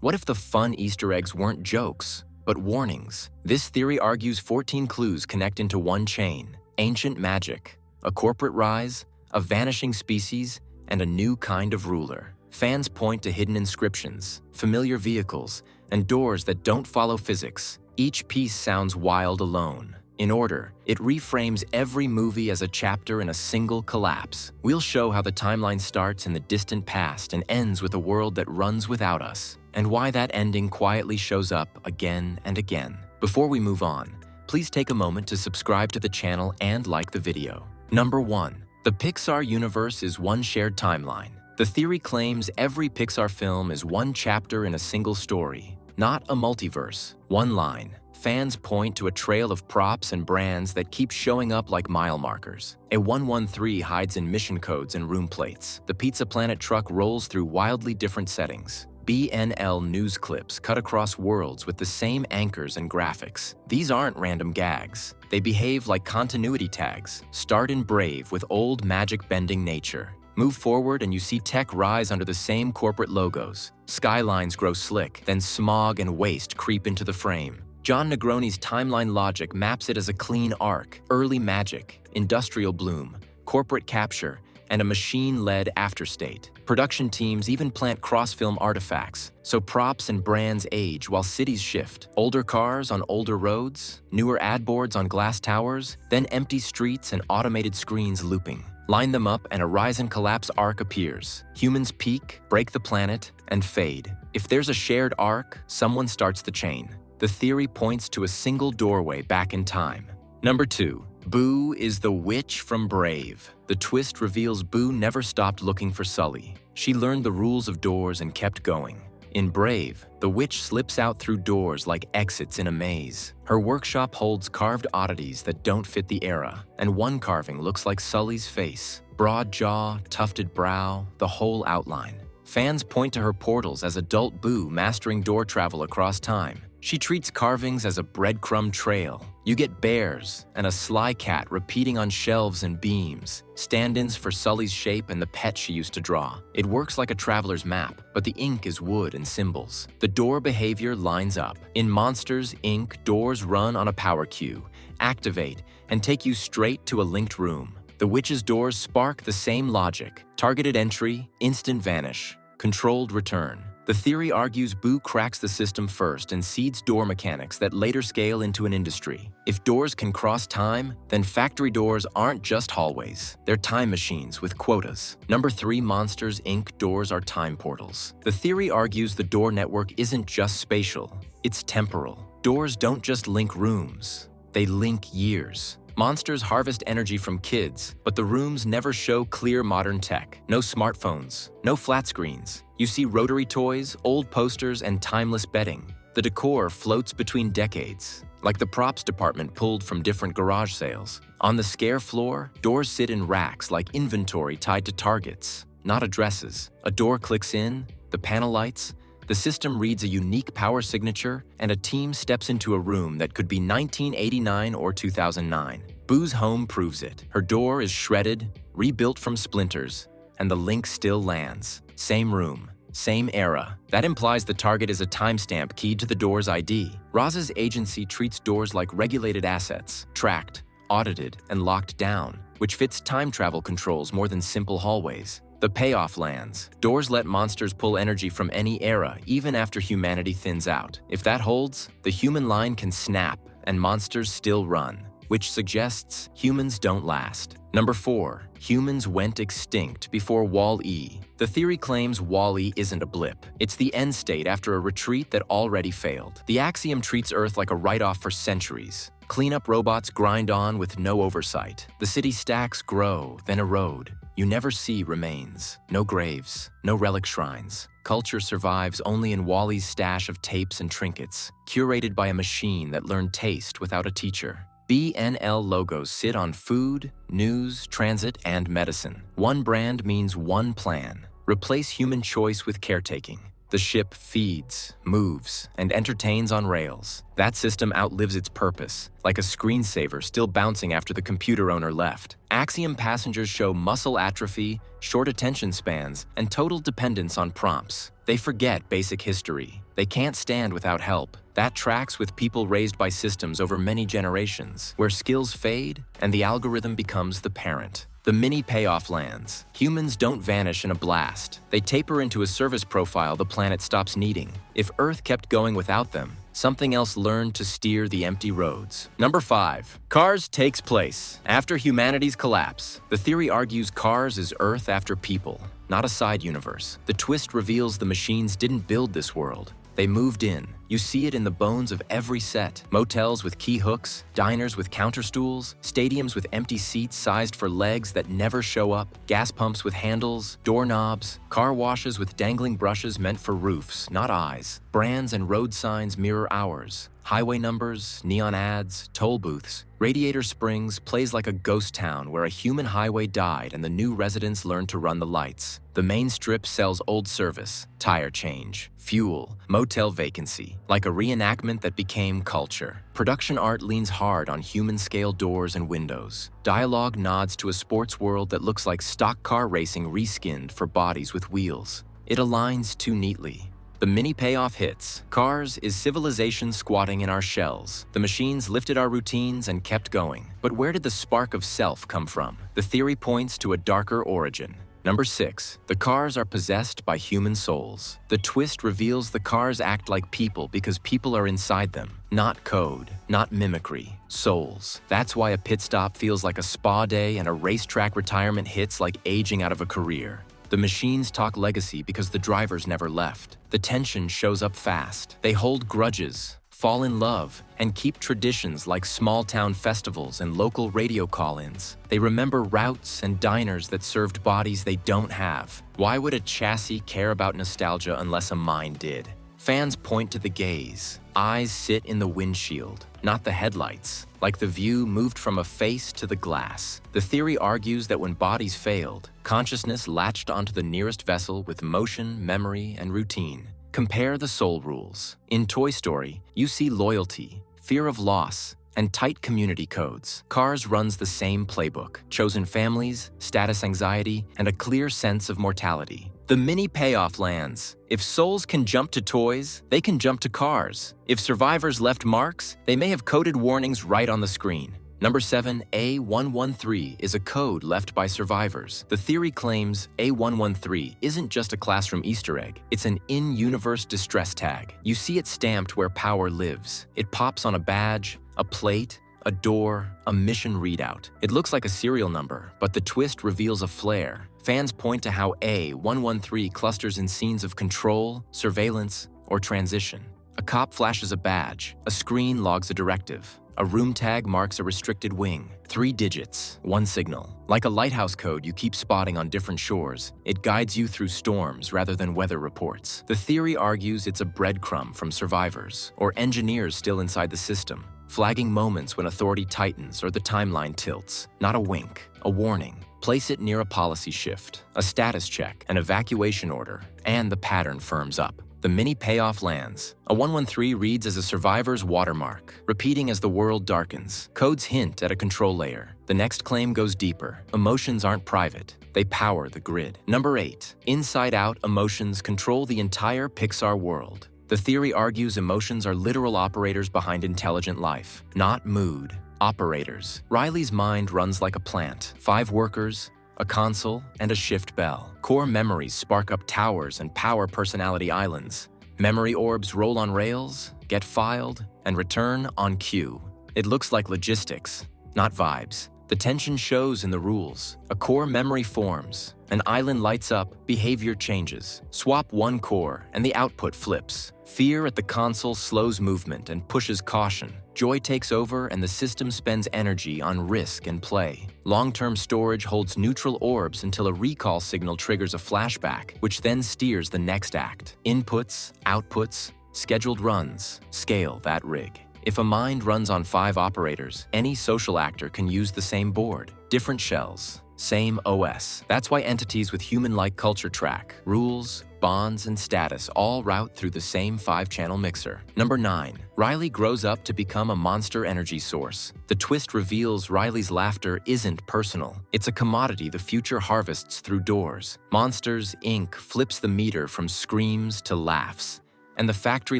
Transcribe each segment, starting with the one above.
What if the fun Easter eggs weren't jokes, but warnings? This theory argues 14 clues connect into one chain: ancient magic, a corporate rise, a vanishing species, and a new kind of ruler. Fans point to hidden inscriptions, familiar vehicles, and doors that don't follow physics. Each piece sounds wild alone. In order, it reframes every movie as a chapter in a single collapse. We'll show how the timeline starts in the distant past and ends with a world that runs without us, and why that ending quietly shows up again and again. Before we move on, please take a moment to subscribe to the channel and like the video. Number 1. The Pixar universe is one shared timeline. The theory claims every Pixar film is one chapter in a single story, not a multiverse. One line. Fans point to a trail of props and brands that keep showing up like mile markers. A 113 hides in mission codes and room plates. The Pizza Planet truck rolls through wildly different settings. BNL news clips cut across worlds with the same anchors and graphics. These aren't random gags. They behave like continuity tags. Start in Brave with old magic-bending nature. Move forward and you see tech rise under the same corporate logos. Skylines grow slick, then smog and waste creep into the frame. John Negroni's timeline logic maps it as a clean arc: early magic, industrial bloom, corporate capture, and a machine-led afterstate. Production teams even plant cross-film artifacts, so props and brands age while cities shift. Older cars on older roads, newer ad boards on glass towers, then empty streets and automated screens looping. Line them up and a rise and collapse arc appears. Humans peak, break the planet, and fade. If there's a shared arc, someone starts the chain. The theory points to a single doorway back in time. Number 2. Boo is the witch from Brave. The twist reveals Boo never stopped looking for Sully. She learned the rules of doors and kept going. In Brave, the witch slips out through doors like exits in a maze. Her workshop holds carved oddities that don't fit the era, and one carving looks like Sully's face. Broad jaw, tufted brow, the whole outline. Fans point to her portals as adult Boo mastering door travel across time. She treats carvings as a breadcrumb trail. You get bears and a sly cat repeating on shelves and beams, stand-ins for Sully's shape and the pet she used to draw. It works like a traveler's map, but the ink is wood and symbols. The door behavior lines up. In Monsters, Inc., doors run on a power cue, activate, and take you straight to a linked room. The witch's doors spark the same logic: targeted entry, instant vanish, controlled return. The theory argues Boo cracks the system first and seeds door mechanics that later scale into an industry. If doors can cross time, then factory doors aren't just hallways. They're time machines with quotas. Number 3. Monsters, Inc. doors are time portals. The theory argues the door network isn't just spatial, it's temporal. Doors don't just link rooms, they link years. Monsters harvest energy from kids, but the rooms never show clear modern tech. No smartphones, no flat screens. You see rotary toys, old posters, and timeless bedding. The decor floats between decades, like the props department pulled from different garage sales. On the scare floor, doors sit in racks like inventory tied to targets, not addresses. A door clicks in, the panel lights, the system reads a unique power signature, and a team steps into a room that could be 1989 or 2009. Boo's home proves it. Her door is shredded, rebuilt from splinters, and the link still lands. Same room, same era. That implies the target is a timestamp keyed to the door's ID. Roz's agency treats doors like regulated assets, tracked, audited, and locked down, which fits time travel controls more than simple hallways. The payoff lands. Doors let monsters pull energy from any era, even after humanity thins out. If that holds, the human line can snap and monsters still run, which suggests humans don't last. Number 4. Humans went extinct before Wall-E. The theory claims Wall-E isn't a blip. It's the end state after a retreat that already failed. The axiom treats Earth like a write-off for centuries. Cleanup robots grind on with no oversight. The city stacks grow, then erode. You never see remains. No graves, no relic shrines. Culture survives only in Wall-E's stash of tapes and trinkets, curated by a machine that learned taste without a teacher. BNL logos sit on food, news, transit, and medicine. One brand means one plan. Replace human choice with caretaking. The ship feeds, moves, and entertains on rails. That system outlives its purpose, like a screensaver still bouncing after the computer owner left. Axiom passengers show muscle atrophy, short attention spans, and total dependence on prompts. They forget basic history. They can't stand without help. That tracks with people raised by systems over many generations, where skills fade and the algorithm becomes the parent. The mini payoff lands. Humans don't vanish in a blast. They taper into a service profile the planet stops needing. If Earth kept going without them, something else learned to steer the empty roads. Number 5. Cars takes place after humanity's collapse. The theory argues Cars is Earth after people, not a side universe. The twist reveals the machines didn't build this world. They moved in. You see it in the bones of every set. Motels with key hooks, diners with counter stools, stadiums with empty seats sized for legs that never show up, gas pumps with handles, doorknobs, car washes with dangling brushes meant for roofs, not eyes. Brands and road signs mirror ours. Highway numbers, neon ads, toll booths. Radiator Springs plays like a ghost town where a human highway died and the new residents learned to run the lights. The main strip sells old service, tire change, fuel, motel vacancy, like a reenactment that became culture. Production art leans hard on human-scale doors and windows. Dialogue nods to a sports world that looks like stock car racing reskinned for bodies with wheels. It aligns too neatly. The mini payoff hits. Cars is civilization squatting in our shells. The machines lifted our routines and kept going. But where did the spark of self come from? The theory points to a darker origin. Number 6. The cars are possessed by human souls. The twist reveals the cars act like people because people are inside them. Not code, not mimicry, souls. That's why a pit stop feels like a spa day and a racetrack retirement hits like aging out of a career. The machines talk legacy because the drivers never left. The tension shows up fast. They hold grudges, fall in love, and keep traditions like small-town festivals and local radio call-ins. They remember routes and diners that served bodies they don't have. Why would a chassis care about nostalgia unless a mind did? Fans point to the gaze. Eyes sit in the windshield, not the headlights, like the view moved from a face to the glass. The theory argues that when bodies failed, consciousness latched onto the nearest vessel with motion, memory, and routine. Compare the soul rules. In Toy Story, you see loyalty, fear of loss, and tight community codes. Cars runs the same playbook: chosen families, status anxiety, and a clear sense of mortality. The mini payoff lands. If souls can jump to toys, they can jump to cars. If survivors left marks, they may have coded warnings right on the screen. Number 7, A113 is a code left by survivors. The theory claims A113 isn't just a classroom Easter egg, it's an in-universe distress tag. You see it stamped where power lives. It pops on a badge, a plate, a door, a mission readout. It looks like a serial number, but the twist reveals a flare. Fans point to how A113 clusters in scenes of control, surveillance, or transition. A cop flashes a badge, a screen logs a directive. A room tag marks a restricted wing. 3 digits, 1 signal. Like a lighthouse code you keep spotting on different shores, it guides you through storms rather than weather reports. The theory argues it's a breadcrumb from survivors or engineers still inside the system, flagging moments when authority tightens or the timeline tilts. Not a wink, a warning. Place it near a policy shift, a status check, an evacuation order, and the pattern firms up. The mini payoff lands. A 113 reads as a survivor's watermark, repeating as the world darkens. Codes hint at a control layer. The next claim goes deeper. Emotions aren't private. They power the grid. Number 8. Inside Out emotions control the entire PIXAR world. The theory argues emotions are literal operators behind intelligent life, not mood. Operators. Riley's mind runs like a plant. 5 workers, a console, and a shift bell. Core memories spark up towers and power personality islands. Memory orbs roll on rails, get filed, and return on cue. It looks like logistics, not vibes. The tension shows in the rules. A core memory forms. An island lights up, behavior changes. Swap one core, and the output flips. Fear at the console slows movement and pushes caution. Joy takes over, and the system spends energy on risk and play. Long-term storage holds neutral orbs until a recall signal triggers a flashback, which then steers the next act. Inputs, outputs, scheduled runs, scale that rig. If a mind runs on 5 operators, any social actor can use the same board. Different shells, same OS. That's why entities with human-like culture track, rules, bonds, and status all route through the same 5-channel mixer. Number 9. Riley grows up to become a monster energy source. The twist reveals Riley's laughter isn't personal. It's a commodity the future harvests through doors. Monsters, Inc. flips the meter from screams to laughs, and the factory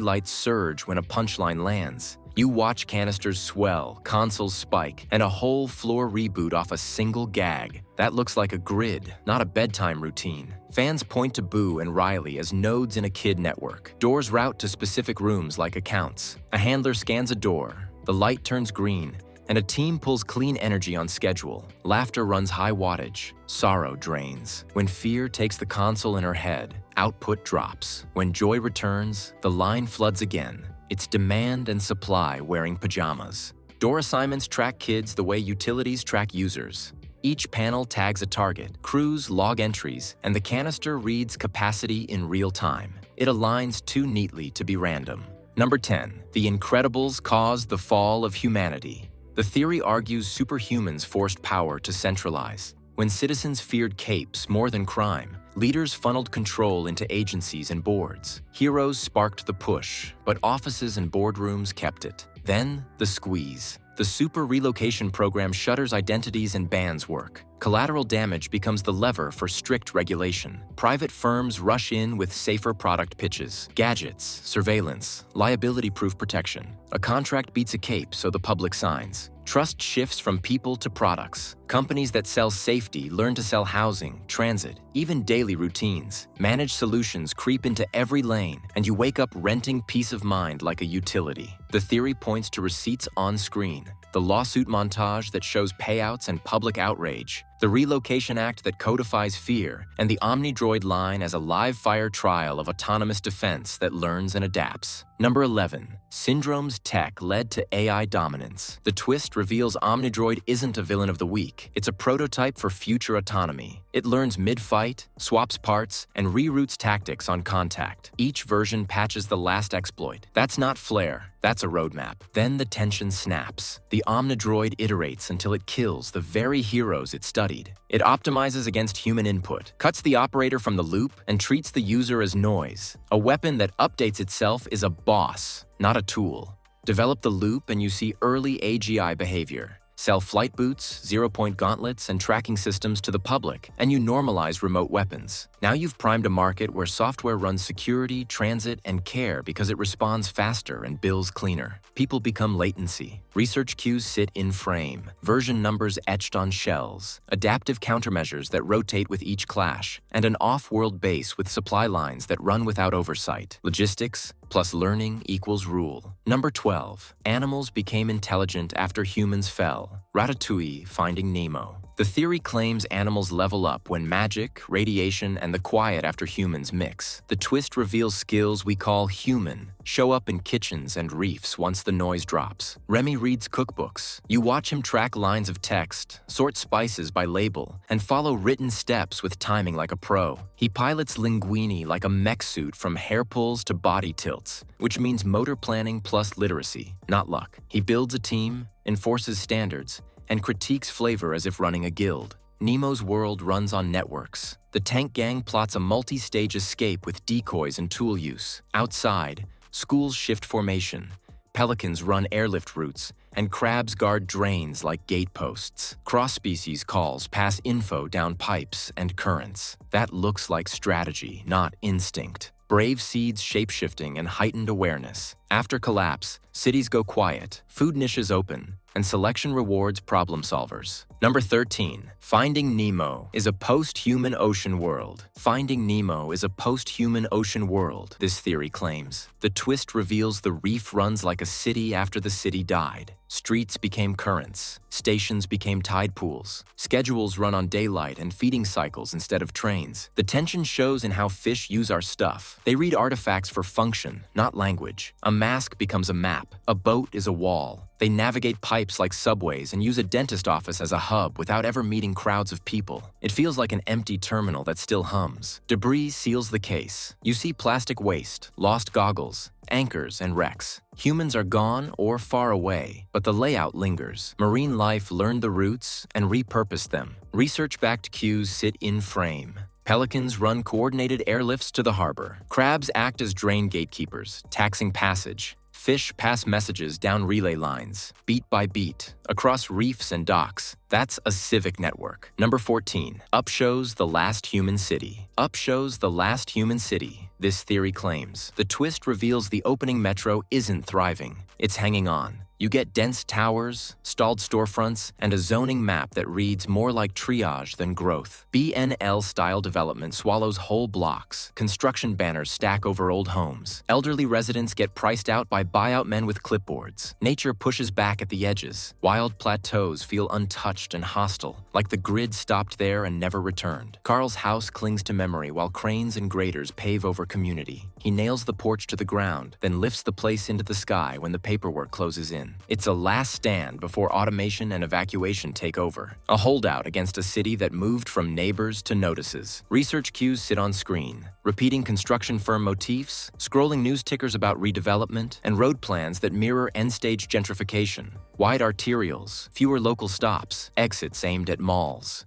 lights surge when a punchline lands. You watch canisters swell, consoles spike, and a whole floor reboot off a single gag. That looks like a grid, not a bedtime routine. Fans point to Boo and Riley as nodes in a kid network. Doors route to specific rooms like accounts. A handler scans a door, the light turns green, and a team pulls clean energy on schedule. Laughter runs high wattage, sorrow drains. When fear takes the console in her head, output drops. When joy returns, the line floods again. It's demand and supply wearing pajamas. Door assignments track kids the way utilities track users. Each panel tags a target, crews log entries, and the canister reads capacity in real time. It aligns too neatly to be random. Number 10. The Incredibles caused the fall of humanity. The theory argues superhumans forced power to centralize. When citizens feared capes more than crime, leaders funneled control into agencies and boards. Heroes sparked the push, but offices and boardrooms kept it. Then, the squeeze. The super relocation program shutters identities and bans work. Collateral damage becomes the lever for strict regulation. Private firms rush in with safer product pitches. Gadgets, surveillance, liability-proof protection. A contract beats a cape, so the public signs. Trust shifts from people to products. Companies that sell safety learn to sell housing, transit, even daily routines. Managed solutions creep into every lane, and you wake up renting peace of mind like a utility. The theory points to receipts on screen, the lawsuit montage that shows payouts and public outrage, the Relocation Act that codifies fear, and the OmniDroid line as a live-fire trial of autonomous defense that learns and adapts. Number 11. Syndrome's tech led to AI dominance. The twist reveals OmniDroid isn't a villain of the week. It's a prototype for future autonomy. It learns mid-fight, swaps parts, and reroutes tactics on contact. Each version patches the last exploit. That's not flair. That's a roadmap. Then the tension snaps. The OmniDroid iterates until it kills the very heroes it studied. It optimizes against human input, cuts the operator from the loop, and treats the user as noise. A weapon that updates itself is a boss, not a tool. Develop the loop and you see early AGI behavior. Sell flight boots, zero-point gauntlets, and tracking systems to the public, and you normalize remote weapons. Now you've primed a market where software runs security, transit, and care because it responds faster and bills cleaner. People become latency. Research queues sit in frame. Version numbers etched on shells. Adaptive countermeasures that rotate with each clash. And an off-world base with supply lines that run without oversight. Logistics plus learning equals rule. Number 12. Animals became intelligent after humans fell. Ratatouille finding Nemo. The theory claims animals level up when magic, radiation, and the quiet after humans mix. The twist reveals skills we call human show up in kitchens and reefs once the noise drops. Remy reads cookbooks. You watch him track lines of text, sort spices by label, and follow written steps with timing like a pro. He pilots Linguini like a mech suit from hair pulls to body tilts, which means motor planning plus literacy, not luck. He builds a team, enforces standards, and critiques flavor as if running a guild. Nemo's world runs on networks. The tank gang plots a multi-stage escape with decoys and tool use. Outside, schools shift formation. Pelicans run airlift routes, and crabs guard drains like gateposts. Cross-species calls pass info down pipes and currents. That looks like strategy, not instinct. Brave seeds shape-shifting and heightened awareness. After collapse, cities go quiet, food niches open, and selection rewards problem solvers. Number 13. Finding Nemo is a post-human ocean world. Finding Nemo is a post-human ocean world, this theory claims. The twist reveals the reef runs like a city after the city died. Streets became currents. Stations became tide pools. Schedules run on daylight and feeding cycles instead of trains. The tension shows in how fish use our stuff. They read artifacts for function, not language. A mask becomes a map. A boat is a wall. They navigate pipes like subways and use a dentist office as a hub without ever meeting crowds of people. It feels like an empty terminal that still hums. Debris seals the case. You see plastic waste, lost goggles, anchors, and wrecks. Humans are gone or far away, but the layout lingers. Marine life learned the routes and repurposed them. Research-backed cues sit in frame. Pelicans run coordinated airlifts to the harbor. Crabs act as drain gatekeepers, taxing passage. Fish pass messages down relay lines, beat by beat, across reefs and docks. That's a civic network. Number 14. Up shows the last human city. Up shows the last human city, this theory claims. The twist reveals the opening metro isn't thriving. It's hanging on. You get dense towers, stalled storefronts, and a zoning map that reads more like triage than growth. BNL-style development swallows whole blocks. Construction banners stack over old homes. Elderly residents get priced out by buyout men with clipboards. Nature pushes back at the edges. Wild plateaus feel untouched and hostile, like the grid stopped there and never returned. Carl's house clings to memory while cranes and graders pave over community. He nails the porch to the ground, then lifts the place into the sky when the paperwork closes in. It's a last stand before automation and evacuation take over. A holdout against a city that moved from neighbors to notices. Research cues sit on screen, repeating construction firm motifs, scrolling news tickers about redevelopment, and road plans that mirror end-stage gentrification. Wide arterials, fewer local stops, exits aimed at malls.